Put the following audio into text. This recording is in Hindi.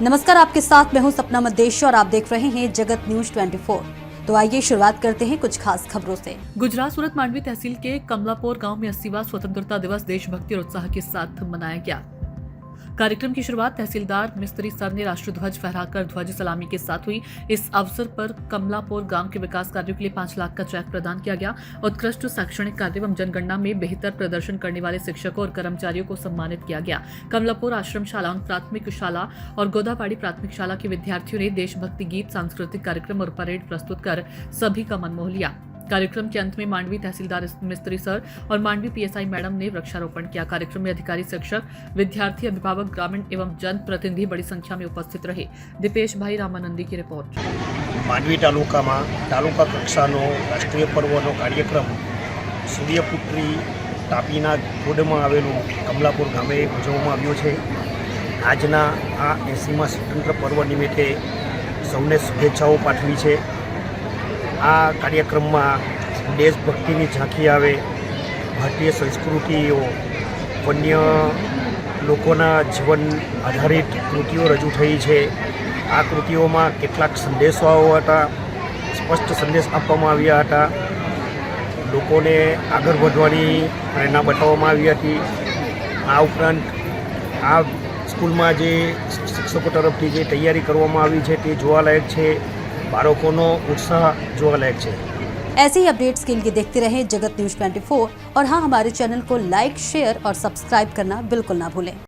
नमस्कार, आपके साथ मैं हूं सपना मदेशी और आप देख रहे हैं जगत न्यूज 24। तो आइए शुरुआत करते हैं कुछ खास खबरों से। गुजरात सूरत मांडवी तहसील के कमलापुर गांव में 80वां स्वतंत्रता दिवस देशभक्ति और उत्साह के साथ मनाया गया। कार्यक्रम की शुरुआत तहसीलदार मिस्त्री सर ने राष्ट्रध्वज फहराकर ध्वज सलामी के साथ हुई। इस अवसर पर कमलापुर गांव के विकास कार्यों के लिए 5 लाख का चेक प्रदान किया गया। उत्कृष्ट शैक्षणिक कार्य एवं जनगणना में बेहतर प्रदर्शन करने वाले शिक्षकों और कर्मचारियों को सम्मानित किया गया। कमलापुर आश्रम शाला प्राथमिक शाला और गोदावाड़ी प्राथमिक शाला के विद्यार्थियों ने देशभक्ति गीत, सांस्कृतिक कार्यक्रम और परेड प्रस्तुत कर सभी का मन मोह लिया। कार्यक्रम के अंत में मांडवी तहसीलदार मिस्त्री सर और मांडवी पीएसआई मैडम ने वृक्षारोपण किया। कार्यक्रम में अधिकारी, शिक्षक, विद्यार्थी, अभिभावक, ग्रामीण एवं जन प्रतिनिधि बड़ी संख्या में उपस्थित रहे। दीपेश भाई रामानंदी की रिपोर्ट। मांडवी तालुका कक्षानो राष्ट्रीय पर्वनो कार्यक्रम सूर्यपुत्री तापीना धोधमां आवेલું कमलापुर गामे ઉજવવામાં આવ્યો છે। આજના આ 80મા સ્વતંત્ર પર્વ નિમિત્તે સૌને શુભેચ્છાઓ પાઠવી છે। આ કાર્યક્રમમાં દેશભક્તિની ઝાંખી આવે, ભારતીય સંસ્કૃતિઓ, વન્ય લોકોના જીવન આધારિત કૃતિઓ રજૂ થઈ છે। આ કૃતિઓમાં કેટલાક સંદેશાઓ હતા, સ્પષ્ટ સંદેશ આપવામાં આવ્યા હતા, લોકોને આગળ વધવાની પ્રેરણા બતાવવામાં આવી હતી। આ ઉપરાંત આ સ્કૂલમાં જે શિક્ષકો તરફથી જે તૈયારી કરવામાં આવી છે તે જોવાલાયક છે। બાળકોનો ઉત્સાહ જોવાલાયક છે। ऐसे ही अपडेट्स के लिए देखते रहें जगत न्यूज 24 और हाँ, हमारे चैनल को लाइक, शेयर और सब्सक्राइब करना बिल्कुल ना भूलें।